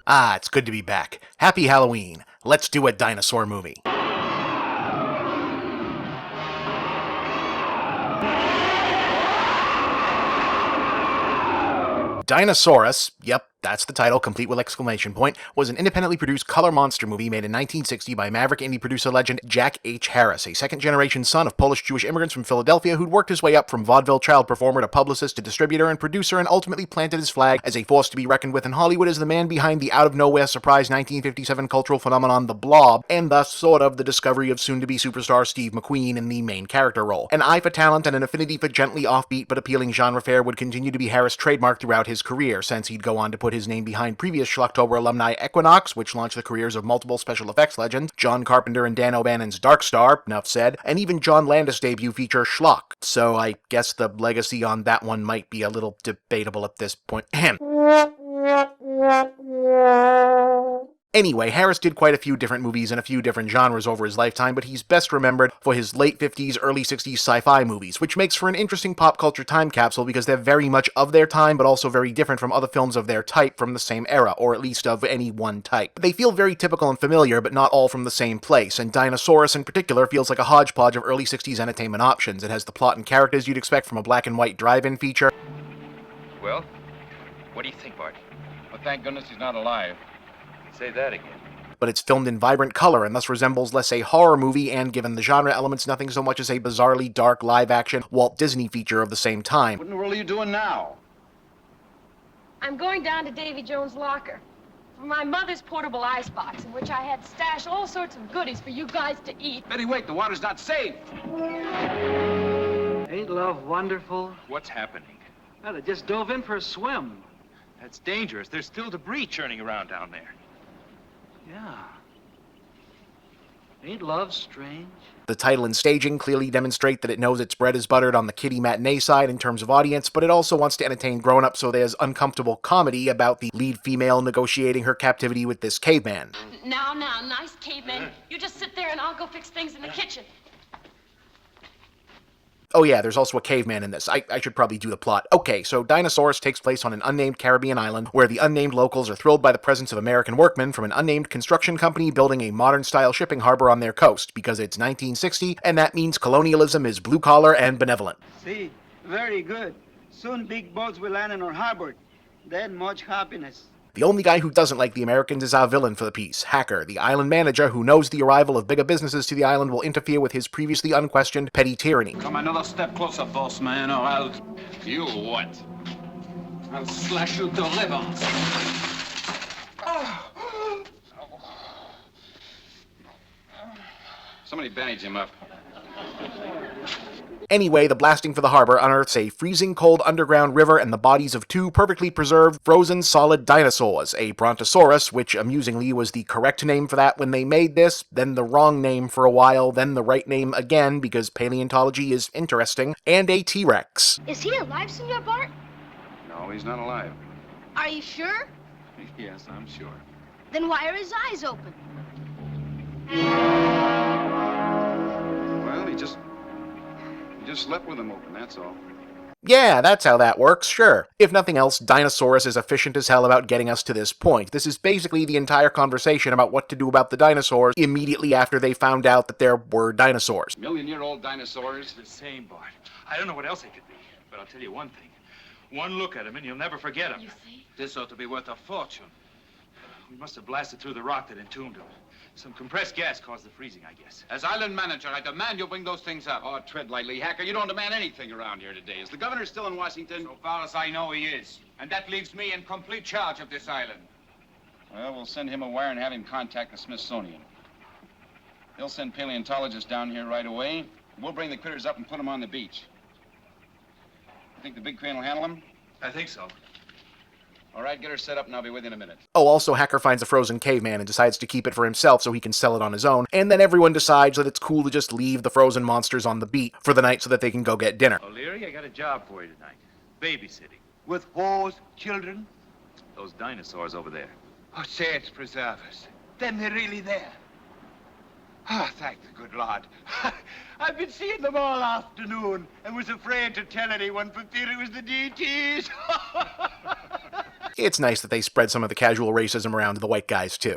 Ah, it's good to be back. Happy Halloween. Let's do a dinosaur movie. Dinosaurus, yep, that's the title, complete with exclamation point, was an independently produced color monster movie made in 1960 by maverick indie producer legend Jack H. Harris, a second-generation son of Polish-Jewish immigrants from Philadelphia who'd worked his way up from vaudeville child performer to publicist to distributor and producer and ultimately planted his flag as a force to be reckoned with in Hollywood as the man behind the out-of-nowhere surprise 1957 cultural phenomenon The Blob, and thus sort of the discovery of soon-to-be superstar Steve McQueen in the main character role. An eye for talent and an affinity for gently offbeat but appealing genre fare would continue to be Harris' trademark throughout his career, since he'd go on to put his name behind previous Schlocktober alumni Equinox, which launched the careers of multiple special effects legends, John Carpenter and Dan O'Bannon's Dark Star, enough said, and even John Landis' debut feature Schlock. So I guess the legacy on that one might be a little debatable at this point. Ahem. Anyway, Harris did quite a few different movies in a few different genres over his lifetime, but he's best remembered for his late 50s, early 60s sci-fi movies, which makes for an interesting pop culture time capsule because they're very much of their time, but also very different from other films of their type from the same era, or at least of any one type. They feel very typical and familiar, but not all from the same place, and Dinosaurus in particular feels like a hodgepodge of early 60s entertainment options. It has the plot and characters you'd expect from a black and white drive-in feature. Well, what do you think, Bart? Well, thank goodness he's not alive. Say that again. But it's filmed in vibrant color and thus resembles less a horror movie and, given the genre elements, nothing so much as a bizarrely dark live-action Walt Disney feature of the same time. What in the world are you doing now? I'm going down to Davy Jones' locker for my mother's portable icebox, in which I had stashed all sorts of goodies for you guys to eat. Betty, wait, the water's not safe. Ain't love wonderful? What's happening? Well, they just dove in for a swim. That's dangerous. There's still debris churning around down there. Yeah. Ain't love strange? The title and staging clearly demonstrate that it knows its bread is buttered on the kiddie matinee side in terms of audience, but it also wants to entertain grown-ups, so there's uncomfortable comedy about the lead female negotiating her captivity with this caveman. Now, nice caveman. You just sit there and I'll go fix things in the kitchen. Oh yeah, there's also a caveman in this. I should probably do the plot. Okay, so Dinosaurus takes place on an unnamed Caribbean island where the unnamed locals are thrilled by the presence of American workmen from an unnamed construction company building a modern-style shipping harbor on their coast, because it's 1960, and that means colonialism is blue-collar and benevolent. See, very good. Soon big boats will land in our harbor. Then much happiness. The only guy who doesn't like the Americans is our villain for the piece, Hacker, the island manager who knows the arrival of bigger businesses to the island will interfere with his previously unquestioned petty tyranny. Come another step closer, boss man, or I'll... You what? I'll slash you to ribbons. Somebody bandage him up. Anyway, the blasting for the harbor unearths a freezing cold underground river and the bodies of two perfectly preserved, frozen, solid dinosaurs, a Brontosaurus, which amusingly was the correct name for that when they made this, then the wrong name for a while, then the right name again because paleontology is interesting, and a T-Rex. Is he alive, Senor Bart? No, he's not alive. Are you sure? Yes, I'm sure. Then why are his eyes open? Well, he just slept with them open, that's all. Yeah, that's how that works, sure. If nothing else, Dinosaurus is efficient as hell about getting us to this point. This is basically the entire conversation about what to do about the dinosaurs immediately after they found out that there were dinosaurs. Million-year-old dinosaurs. The same, Bart. I don't know what else they could be, but I'll tell you one thing. One look at them and you'll never forget them. You see? This ought to be worth a fortune. We must have blasted through the rock that entombed them. Some compressed gas caused the freezing, I guess. As island manager, I demand you bring those things up. Oh, tread lightly, Hacker. You don't demand anything around here today. Is the governor still in Washington? So far as I know, he is. And that leaves me in complete charge of this island. Well, we'll send him a wire and have him contact the Smithsonian. They'll send paleontologists down here right away. We'll bring the critters up and put them on the beach. You think the big crane will handle them? I think so. All right, get her set up and I'll be with you in a minute. Oh, also, Hacker finds a frozen caveman and decides to keep it for himself so he can sell it on his own, and then everyone decides that it's cool to just leave the frozen monsters on the beat for the night so that they can go get dinner. O'Leary, I got a job for you tonight. Babysitting. With whores, children? Those dinosaurs over there. Oh, saints preserve us. Then they're really there. Ah, thank the good Lord. I've been seeing them all afternoon and was afraid to tell anyone for fear it was the DTs. it's nice that they spread some of the casual racism around to the white guys, too.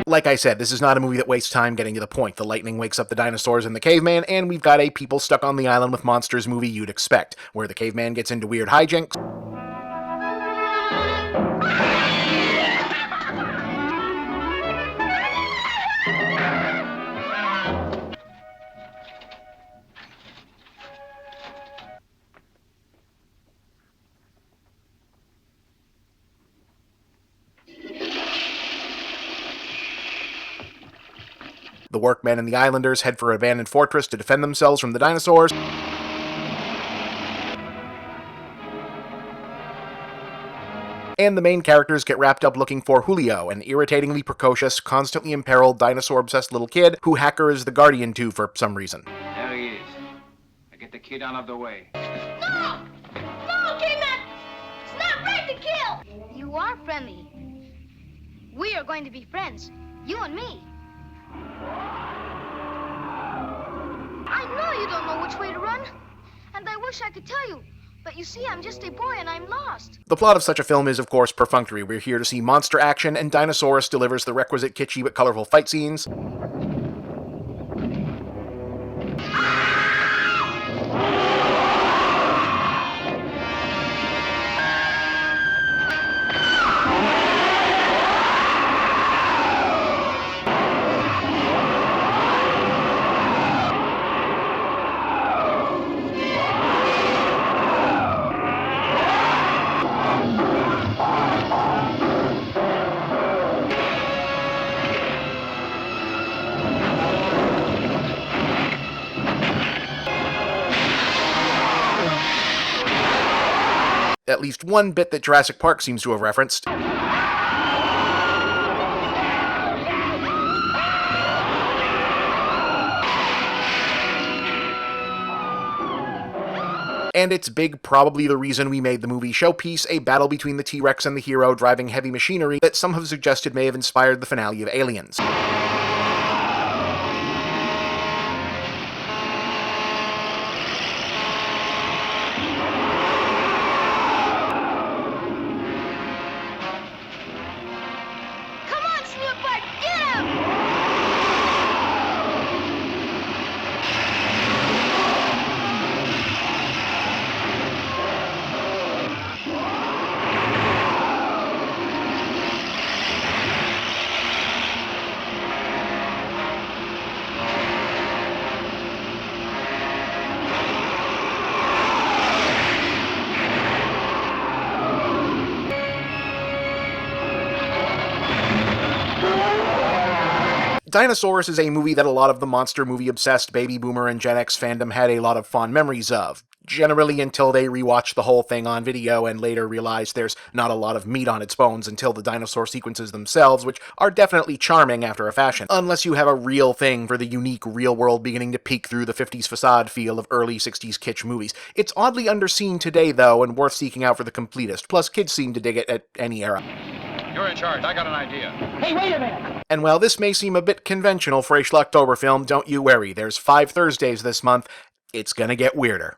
Like I said, this is not a movie that wastes time getting to the point. The lightning wakes up the dinosaurs and the caveman, and we've got a people stuck on the island with monsters movie you'd expect, where the caveman gets into weird hijinks, the workmen and the islanders head for an abandoned fortress to defend themselves from the dinosaurs, and the main characters get wrapped up looking for Julio, an irritatingly precocious, constantly imperiled, dinosaur-obsessed little kid who Hacker is the guardian to for some reason. There he is. Now get the kid out of the way. No! No, Chipman! It's not right to kill! You are friendly. We are going to be friends. You and me. I know you don't know which way to run. And I wish I could tell you. But you see, I'm just a boy and I'm lost. The plot of such a film is, of course, perfunctory. We're here to see monster action, and Dinosaurus delivers the requisite kitschy but colorful fight scenes. At least one bit that Jurassic Park seems to have referenced. And it's big, probably the reason we made the movie Showpiece, a battle between the T-Rex and the hero driving heavy machinery that some have suggested may have inspired the finale of Aliens. Dinosaurus is a movie that a lot of the monster movie-obsessed baby boomer and Gen X fandom had a lot of fond memories of. Generally until they rewatched the whole thing on video and later realized there's not a lot of meat on its bones until the dinosaur sequences themselves, which are definitely charming after a fashion, unless you have a real thing for the unique real world beginning to peek through the 50s facade feel of early 60s kitsch movies. It's oddly underseen today, though, and worth seeking out for the completist, plus kids seem to dig it at any era. You're in charge. I got an idea. Hey, wait a minute! And while this may seem a bit conventional for a Schlocktober film, don't you worry, there's 5 Thursdays this month. It's gonna get weirder.